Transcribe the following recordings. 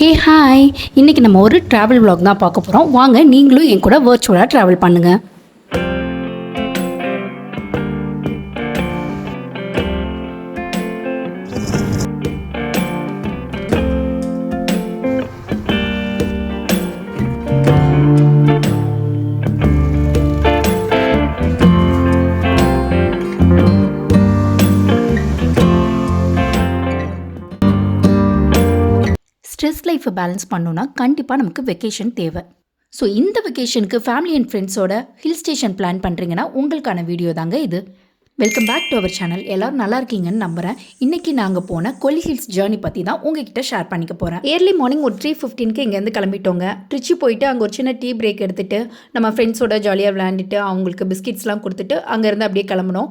Hey hi, இன்றைக்கி நம்ம ஒரு ட்ராவல் vlog தான் பார்க்க போகிறோம். வாங்க நீங்களும் என் கூட வர்ச்சுவலாக ட்ராவல் பண்ணுங்கள். ஸ்ட்ரெஸ் லைஃப்பை பேலன்ஸ் பண்ணோன்னா கண்டிப்பாக நமக்கு வெக்கேஷன் தேவை. ஸோ இந்த வெக்கேஷனுக்கு ஃபேமிலி அண்ட் ஃப்ரெண்ட்ஸோட ஹில் ஸ்டேஷன் பிளான் பண்ணுறீங்கன்னா உங்களுக்கான வீடியோ தாங்க இது. Welcome back to our channel. எல்லோரும் நல்லா இருக்கீங்கன்னு நம்புகிறேன். இன்றைக்கி நாங்கள் போன கொல்லி ஹில்ஸ் ஜேர்னி பற்றி தான் உங்ககிட்ட ஷேர் பண்ணிக்க போகிறேன். ஏர்லி மார்னிங் ஒரு 3:15 இங்கேருந்து கிளம்பிட்டோங்க. ட்ரிச்சி போயிட்டு அங்கே ஒரு சின்ன டீ பிரேக் எடுத்துகிட்டு நம்ம ஃப்ரெண்ட்ஸோட ஜாலியாக விளையாண்டுட்டு அவங்களுக்கு பிஸ்கெட்ஸ்லாம் கொடுத்துட்டு அங்கேருந்து அப்படியே கிளம்பணும்.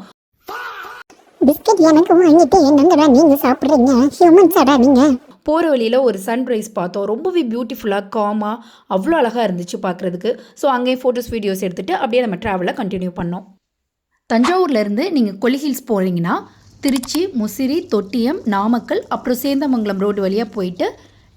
பிஸ்கெட் எனக்கு வாங்கிட்டு என்னங்கடா நீங்கள் சாப்பிட்றீங்க, ஹியூமன்ஸாடா நீங்கள். போகிற வழியில் ஒரு சன்ரைஸ் பார்த்தோம். ரொம்பவே பியூட்டிஃபுல்லாக காமாக அவ்வளோ அழகாக இருந்துச்சு பார்க்குறதுக்கு. ஸோ அங்கேயே ஃபோட்டோஸ் வீடியோஸ் எடுத்துகிட்டு அப்படியே நம்ம ட்ராவலை கண்டினியூ பண்ணோம். தஞ்சாவூர்லேருந்து நீங்கள் கொல்லி ஹில்ஸ் போகிறீங்கன்னா திருச்சி, முசிறி, தொட்டியம், நாமக்கல் அப்புறம் சேந்தமங்கலம் ரோடு வழியாக போயிட்டு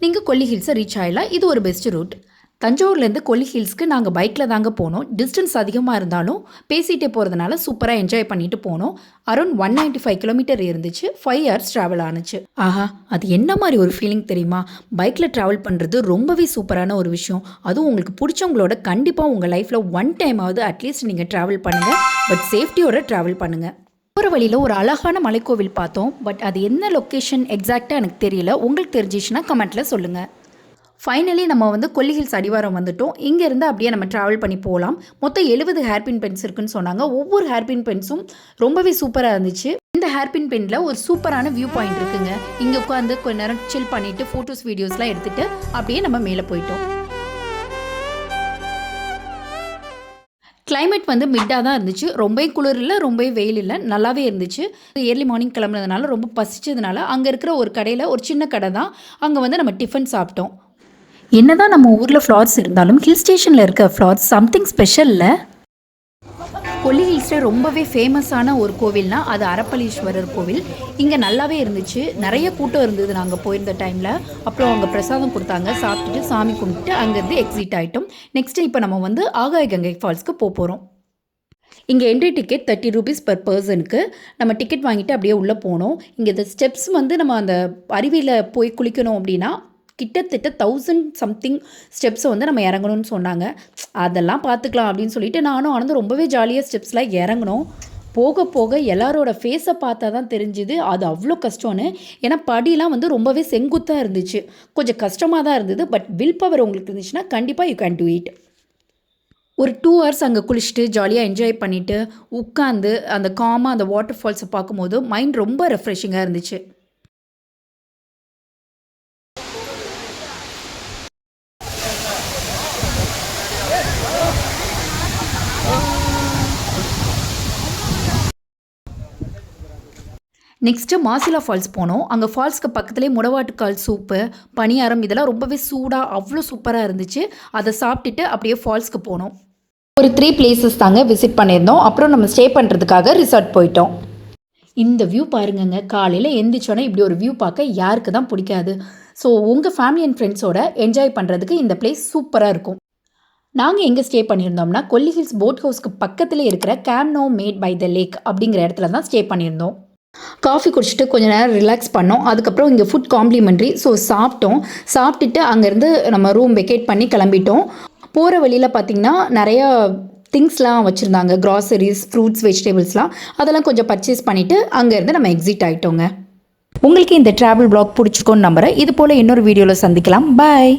நீங்கள் கொல்லி ஹில்ஸை ரீச் ஆகிடலாம். இது ஒரு பெஸ்ட் ரூட். தஞ்சாவூர்லேருந்து கொல்லி ஹில்ஸ்க்கு நாங்கள் பைக்கில் தாங்க போனோம். டிஸ்டன்ஸ் அதிகமாக இருந்தாலும் பேசிகிட்டே போகிறதுனால சூப்பராக என்ஜாய் பண்ணிட்டு போனோம். அரௌண்ட் 195 கிலோமீட்டர் இருந்துச்சு. 5 hours ட்ராவல் ஆனிச்சு. ஆஹா, அது என்ன மாதிரி ஒரு ஃபீலிங் தெரியுமா? பைக்கில் ட்ராவல் பண்ணுறது ரொம்பவே சூப்பரான ஒரு விஷயம். அதுவும் உங்களுக்கு பிடிச்சவங்களோட கண்டிப்பாக உங்கள் லைஃப்பில் ஒன் டைமாவது அட்லீஸ்ட் நீங்கள் ட்ராவல் பண்ணுங்கள். பட் சேஃப்டியோட ட்ராவல் பண்ணுங்கள். போகிற வழியில் ஒரு அழகான மலைக்கோவில் பார்த்தோம். பட் அது என்ன லொக்கேஷன் எக்ஸாக்டாக எனக்கு தெரியல. உங்களுக்கு தெரிஞ்சிச்சுன்னா கமெண்ட்டில் சொல்லுங்கள். ஃபைனலி நம்ம கொல்லி ஹில்ஸ் அடிவாரம் வந்துட்டோம். இங்கேருந்து அப்படியே நம்ம ட்ராவல் பண்ணி போகலாம். மொத்தம் 70 ஹேர்பின் பென்ஸ் இருக்குன்னு சொன்னாங்க. ஒவ்வொரு ஹேர்பின் பென்ஸும் ரொம்பவே சூப்பராக இருந்துச்சு. இந்த ஹேர்பின் பெனில் ஒரு சூப்பரான வியூ பாயிண்ட் இருக்குங்க. இங்கே உட்காந்து கொஞ்ச நேரம் சில் பண்ணிவிட்டு ஃபோட்டோஸ் வீடியோஸ்லாம் எடுத்துகிட்டு அப்படியே நம்ம மேலே போயிட்டோம். கிளைமேட் மிட்டாக தான் இருந்துச்சு. ரொம்ப குளிர் இல்லை, ரொம்ப வெயில் இல்லை, நல்லாவே இருந்துச்சு. ஏர்லி மார்னிங் கிளம்புனதுனால ரொம்ப பசிச்சதுனால அங்கே இருக்கிற ஒரு கடையில், ஒரு சின்ன கடை தான், அங்கே நம்ம டிஃபன் சாப்பிட்டோம். என்னதான் நம்ம ஊரில் ஃப்ளார்ஸ் இருந்தாலும் ஹில் ஸ்டேஷனில் இருக்க ஃப்ளார்ஸ் சம்திங் ஸ்பெஷலில். கொல்லி ஹில்ஸில் ரொம்பவே ஃபேமஸான ஒரு கோவில்னால் அது அரப்பளீஸ்வரர் கோவில். இங்கே நல்லாவே இருந்துச்சு. நிறைய கூட்டம் இருந்தது நாங்கள் போயிருந்த டைமில். அப்புறம் அவங்க பிரசாதம் கொடுத்தாங்க. சாப்பிட்டுட்டு சாமி கும்பிட்டு அங்கேருந்து எக்ஸிட் ஆகிட்டோம். நெக்ஸ்ட்டு இப்போ நம்ம ஆகாய கங்கை ஃபால்ஸ்க்கு போகிறோம். இங்கே என்ட்ரி டிக்கெட் 30 rupees per பர்சனுக்கு. நம்ம டிக்கெட் வாங்கிட்டு அப்படியே உள்ளே போனோம். இங்கே இந்த ஸ்டெப்ஸ் நம்ம அந்த அருவியில் போய் குளிக்கணும் அப்படின்னா கிட்டத்தட்ட 1000 சம்திங் ஸ்டெப்ஸை நம்ம இறங்கணும்னு சொன்னாங்க. அதெல்லாம் பார்த்துக்கலாம் அப்படின்னு சொல்லிட்டு நானும் ஆனந்து ரொம்பவே ஜாலியாக ஸ்டெப்ஸ்லாம் இறங்கணும். போக போக எல்லாரோட ஃபேஸை பார்த்தா தான் தெரிஞ்சுது அது அவ்வளோ கஷ்டம்னு. ஏன்னா படிலாம் ரொம்பவே செங்குத்தாக இருந்துச்சு. கொஞ்சம் கஷ்டமாக தான் இருந்தது. பட் வில் பவர் உங்களுக்கு இருந்துச்சுன்னா கண்டிப்பாக யூ கேன் டூ இட். ஒரு 2 hours அங்கே குளிச்சுட்டு ஜாலியாக என்ஜாய் பண்ணிவிட்டு உட்காந்து அந்த காமாக அந்த வாட்டர் ஃபால்ஸை பார்க்கும்போது மைண்ட் ரொம்ப ரெஃப்ரெஷிங்காக இருந்துச்சு. நெக்ஸ்ட்டு மாசிலா ஃபால்ஸ் போனோம். அங்கே ஃபால்ஸ்க்கு பக்கத்துலேயே முடவாட்டுக்கால் சூப்பு, பணியாரம் இதெல்லாம் ரொம்பவே சூடாக அவ்வளோ சூப்பராக இருந்துச்சு. அதை சாப்பிட்டுட்டு அப்படியே ஃபால்ஸ்க்கு போனோம். ஒரு 3 places தாங்க விசிட் பண்ணியிருந்தோம். அப்புறம் நம்ம ஸ்டே பண்ணுறதுக்காக ரிசார்ட் போயிட்டோம். இந்த வியூ பாருங்கங்க. காலையில் எந்திரிச்சோன்னே இப்படி ஒரு வியூ பார்க்க யாருக்கு தான் பிடிக்காது? ஸோ உங்கள் ஃபேமிலி அண்ட் ஃப்ரெண்ட்ஸோட என்ஜாய் பண்ணுறதுக்கு இந்த பிளேஸ் சூப்பராக இருக்கும். நாங்கள் எங்கே ஸ்டே பண்ணியிருந்தோம்னா கொல்லி ஹில்ஸ் போட் ஹவுஸ்க்கு பக்கத்தில் இருக்கிற கேம்னோ மேட் பை த லேக் அப்படிங்கிற இடத்துல தான் ஸ்டே பண்ணியிருந்தோம். காஃபி குடிச்சிட்டு கொஞ்சம் நேரம் ரிலாக்ஸ் பண்ணோம். அதுக்கப்புறம் இங்கே ஃபுட் காம்ப்ளிமெண்ட்ரி. ஸோ சாப்பிட்டுட்டு அங்கேருந்து நம்ம ரூம் வெக்கேட் பண்ணி கிளம்பிட்டோம். போகிற வழியில் பார்த்திங்கன்னா நிறையா திங்ஸ்லாம் வச்சுருந்தாங்க. க்ராசரிஸ், ஃப்ரூட்ஸ், வெஜிடபிள்ஸ்லாம். அதெல்லாம் கொஞ்சம் பர்ச்சேஸ் பண்ணிவிட்டு அங்கேருந்து நம்ம எக்ஸிட் ஆகிட்டோங்க. உங்களுக்கு இந்த ட்ராவல் vlog பிடிச்சிருக்கோன்னு நம்புகிறேன். இது போல் இன்னொரு வீடியோவில் சந்திக்கலாம். பாய்.